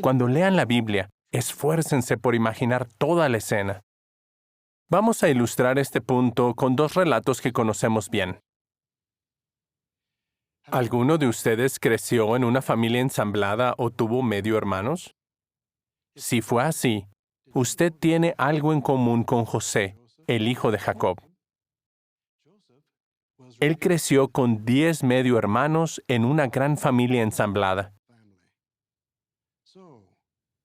Cuando lean la Biblia, esfuércense por imaginar toda la escena. Vamos a ilustrar este punto con dos relatos que conocemos bien. ¿Alguno de ustedes creció en una familia ensamblada o tuvo medio hermanos? Si fue así, usted tiene algo en común con José, el hijo de Jacob. Él creció con 10 medio hermanos en una gran familia ensamblada.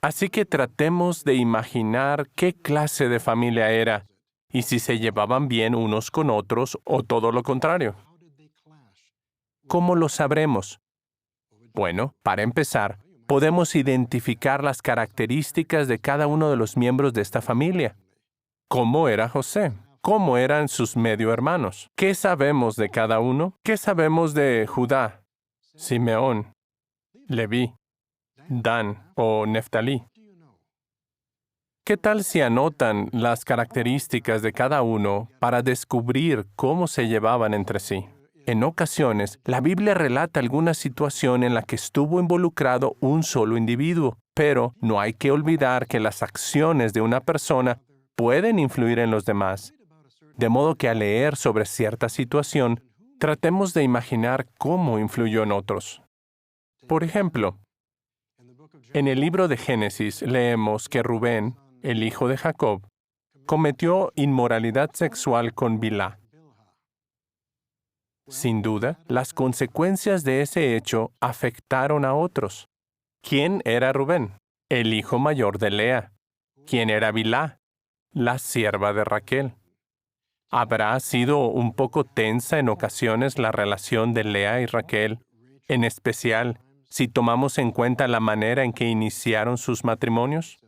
Así que tratemos de imaginar qué clase de familia era y si se llevaban bien unos con otros o todo lo contrario. ¿Cómo lo sabremos? Bueno, para empezar, podemos identificar las características de cada uno de los miembros de esta familia. ¿Cómo era José? ¿Cómo eran sus medio hermanos? ¿Qué sabemos de cada uno? ¿Qué sabemos de Judá, Simeón, Leví, Dan o Neftalí? ¿Qué tal si anotan las características de cada uno para descubrir cómo se llevaban entre sí? En ocasiones, la Biblia relata alguna situación en la que estuvo involucrado un solo individuo, pero no hay que olvidar que las acciones de una persona pueden influir en los demás. De modo que al leer sobre cierta situación, tratemos de imaginar cómo influyó en otros. Por ejemplo, en el libro de Génesis leemos que Rubén, el hijo de Jacob, cometió inmoralidad sexual con Bilhá. Sin duda, las consecuencias de ese hecho afectaron a otros. ¿Quién era Rubén? El hijo mayor de Lea. ¿Quién era Bilhá? La sierva de Raquel. ¿Habrá sido un poco tensa en ocasiones la relación de Lea y Raquel, en especial si tomamos en cuenta la manera en que iniciaron sus matrimonios?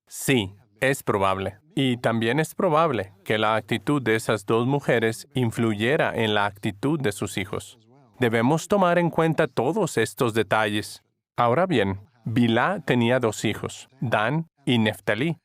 Sí, es probable. Y también es probable que la actitud de esas dos mujeres influyera en la actitud de sus hijos. Debemos tomar en cuenta todos estos detalles. Ahora bien, Bilhá tenía 2 hijos, Dan y Neftalí.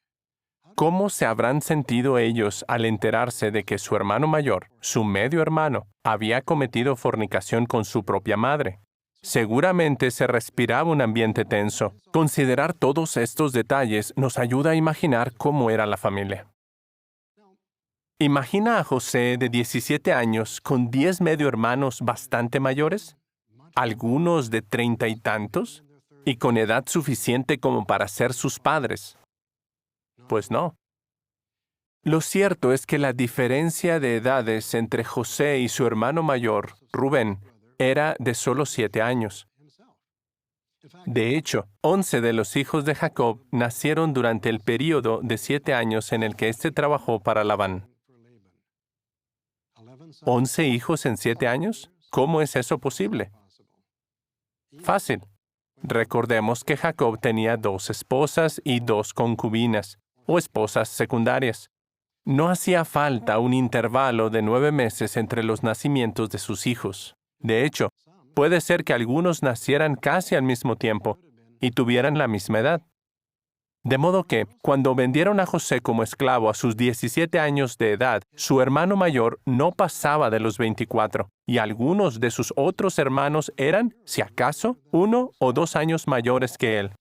¿Cómo se habrán sentido ellos al enterarse de que su hermano mayor, su medio hermano, había cometido fornicación con su propia madre? Seguramente se respiraba un ambiente tenso. Considerar todos estos detalles nos ayuda a imaginar cómo era la familia. Imagina a José de 17 años con 10 medio hermanos bastante mayores, algunos de 30 y tantos, y con edad suficiente como para ser sus padres. Pues no. Lo cierto es que la diferencia de edades entre José y su hermano mayor, Rubén, era de solo 7 años. De hecho, 11 de los hijos de Jacob nacieron durante el período de 7 años en el que éste trabajó para Labán. ¿11 hijos en 7 años? ¿Cómo es eso posible? Fácil. Recordemos que Jacob tenía 2 esposas y 2 concubinas, o esposas secundarias. No hacía falta un intervalo de 9 meses entre los nacimientos de sus hijos. De hecho, puede ser que algunos nacieran casi al mismo tiempo y tuvieran la misma edad. De modo que, cuando vendieron a José como esclavo a sus 17 años de edad, su hermano mayor no pasaba de los 24, y algunos de sus otros hermanos eran, si acaso, 1 o 2 años mayores que él.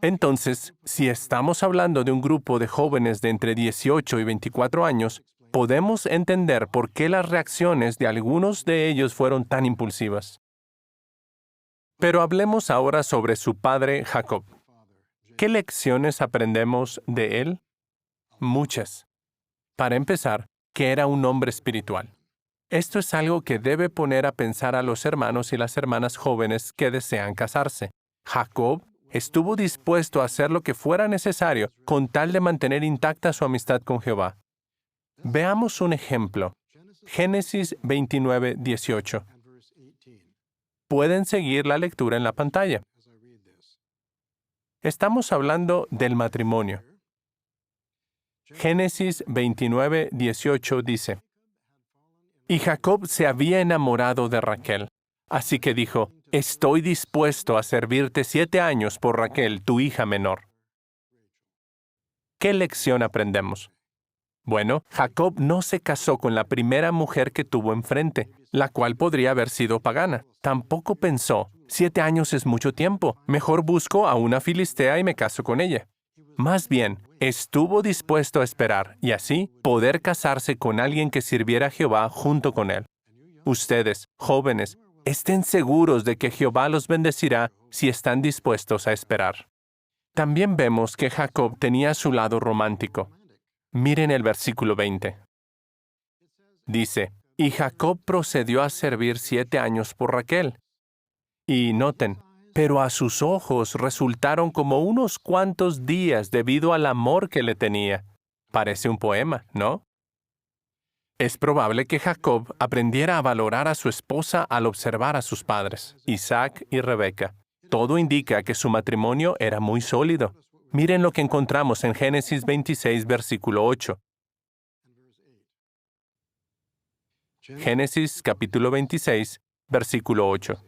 Entonces, si estamos hablando de un grupo de jóvenes de entre 18 y 24 años, podemos entender por qué las reacciones de algunos de ellos fueron tan impulsivas. Pero hablemos ahora sobre su padre Jacob. ¿Qué lecciones aprendemos de él? Muchas. Para empezar, que era un hombre espiritual. Esto es algo que debe poner a pensar a los hermanos y las hermanas jóvenes que desean casarse. Jacob estuvo dispuesto a hacer lo que fuera necesario con tal de mantener intacta su amistad con Jehová. Veamos un ejemplo. Génesis 29, 18. Pueden seguir la lectura en la pantalla. Estamos hablando del matrimonio. Génesis 29, 18 dice: Y Jacob se había enamorado de Raquel, así que dijo: Estoy dispuesto a servirte 7 años por Raquel, tu hija menor. ¿Qué lección aprendemos? Bueno, Jacob no se casó con la primera mujer que tuvo enfrente, la cual podría haber sido pagana. Tampoco pensó, 7 años es mucho tiempo, mejor busco a una filistea y me caso con ella. Más bien, estuvo dispuesto a esperar y así poder casarse con alguien que sirviera a Jehová junto con él. Ustedes, jóvenes, estén seguros de que Jehová los bendecirá si están dispuestos a esperar. También vemos que Jacob tenía su lado romántico. Miren el versículo 20. Dice, y Jacob procedió a servir 7 años por Raquel. Y noten, pero a sus ojos resultaron como unos cuantos días debido al amor que le tenía. Parece un poema, ¿no? Es probable que Jacob aprendiera a valorar a su esposa al observar a sus padres, Isaac y Rebeca. Todo indica que su matrimonio era muy sólido. Miren lo que encontramos en Génesis 26, versículo 8. Génesis capítulo 26, versículo 8.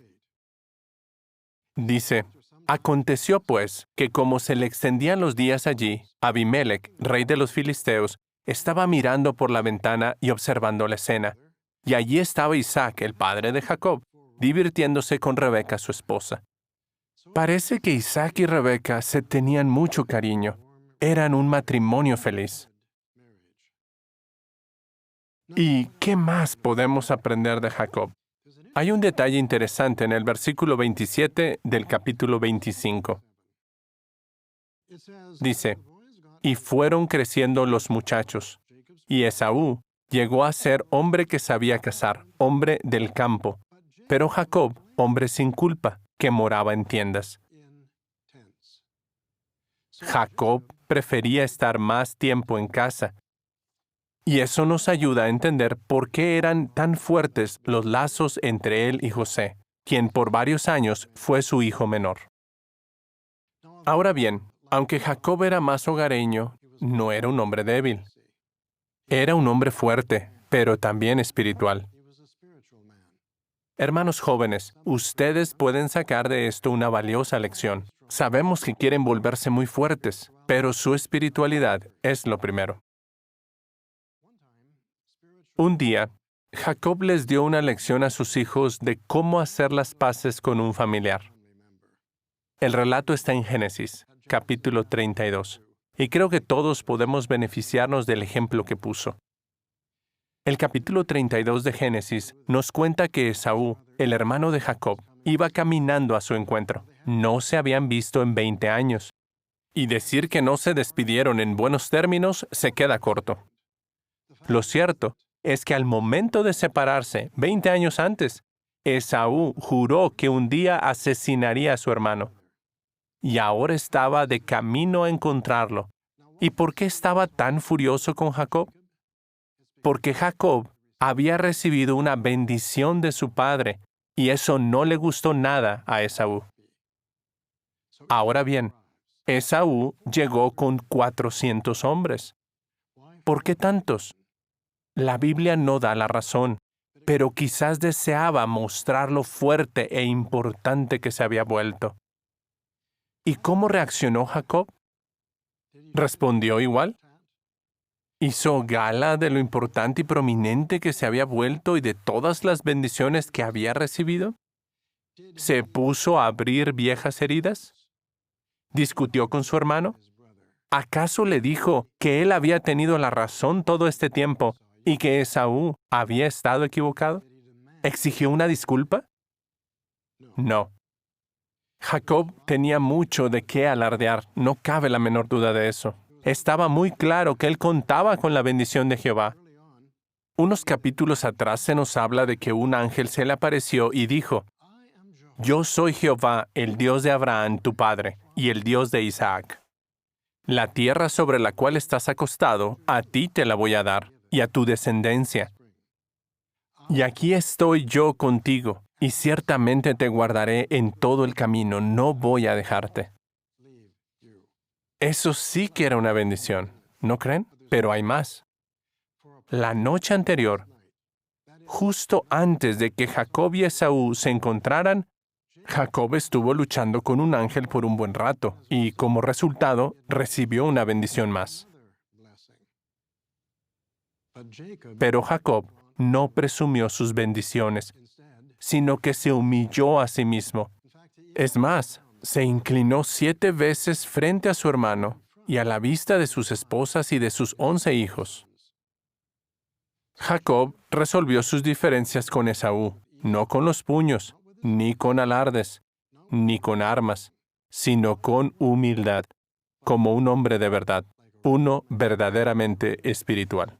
Dice, aconteció pues que como se le extendían los días allí, Abimelech, rey de los filisteos, estaba mirando por la ventana y observando la escena. Y allí estaba Isaac, el padre de Jacob, divirtiéndose con Rebeca, su esposa. Parece que Isaac y Rebeca se tenían mucho cariño. Eran un matrimonio feliz. ¿Y qué más podemos aprender de Jacob? Hay un detalle interesante en el versículo 27 del capítulo 25. Dice, y fueron creciendo los muchachos, y Esaú llegó a ser hombre que sabía cazar, hombre del campo, pero Jacob, hombre sin culpa, que moraba en tiendas. Jacob prefería estar más tiempo en casa. Y eso nos ayuda a entender por qué eran tan fuertes los lazos entre él y José, quien por varios años fue su hijo menor. Ahora bien, aunque Jacob era más hogareño, no era un hombre débil. Era un hombre fuerte, pero también espiritual. Hermanos jóvenes, ustedes pueden sacar de esto una valiosa lección. Sabemos que quieren volverse muy fuertes, pero su espiritualidad es lo primero. Un día, Jacob les dio una lección a sus hijos de cómo hacer las paces con un familiar. El relato está en Génesis, capítulo 32, y creo que todos podemos beneficiarnos del ejemplo que puso. El capítulo 32 de Génesis nos cuenta que Esaú, el hermano de Jacob, iba caminando a su encuentro. No se habían visto en 20 años. Y decir que no se despidieron en buenos términos se queda corto. Lo cierto es que al momento de separarse, 20 años antes, Esaú juró que un día asesinaría a su hermano. Y ahora estaba de camino a encontrarlo. ¿Y por qué estaba tan furioso con Jacob? Porque Jacob había recibido una bendición de su padre, y eso no le gustó nada a Esaú. Ahora bien, Esaú llegó con 400 hombres. ¿Por qué tantos? La Biblia no da la razón, pero quizás deseaba mostrar lo fuerte e importante que se había vuelto. ¿Y cómo reaccionó Jacob? ¿Respondió igual? ¿Hizo gala de lo importante y prominente que se había vuelto y de todas las bendiciones que había recibido? ¿Se puso a abrir viejas heridas? ¿Discutió con su hermano? ¿Acaso le dijo que él había tenido la razón todo este tiempo y que Esaú había estado equivocado? ¿Exigió una disculpa? No. Jacob tenía mucho de qué alardear, no cabe la menor duda de eso. Estaba muy claro que él contaba con la bendición de Jehová. Unos capítulos atrás se nos habla de que un ángel se le apareció y dijo, Yo soy Jehová, el Dios de Abraham, tu padre, y el Dios de Isaac. La tierra sobre la cual estás acostado, a ti te la voy a dar, y a tu descendencia. Y aquí estoy yo contigo, y ciertamente te guardaré en todo el camino, no voy a dejarte. Eso sí que era una bendición, ¿no creen? Pero hay más. La noche anterior, justo antes de que Jacob y Esaú se encontraran, Jacob estuvo luchando con un ángel por un buen rato, y como resultado, recibió una bendición más. Pero Jacob no presumió sus bendiciones, sino que se humilló a sí mismo. Es más, se inclinó 7 veces frente a su hermano y a la vista de sus esposas y de sus 11 hijos. Jacob resolvió sus diferencias con Esaú, no con los puños, ni con alardes, ni con armas, sino con humildad, como un hombre de verdad, uno verdaderamente espiritual.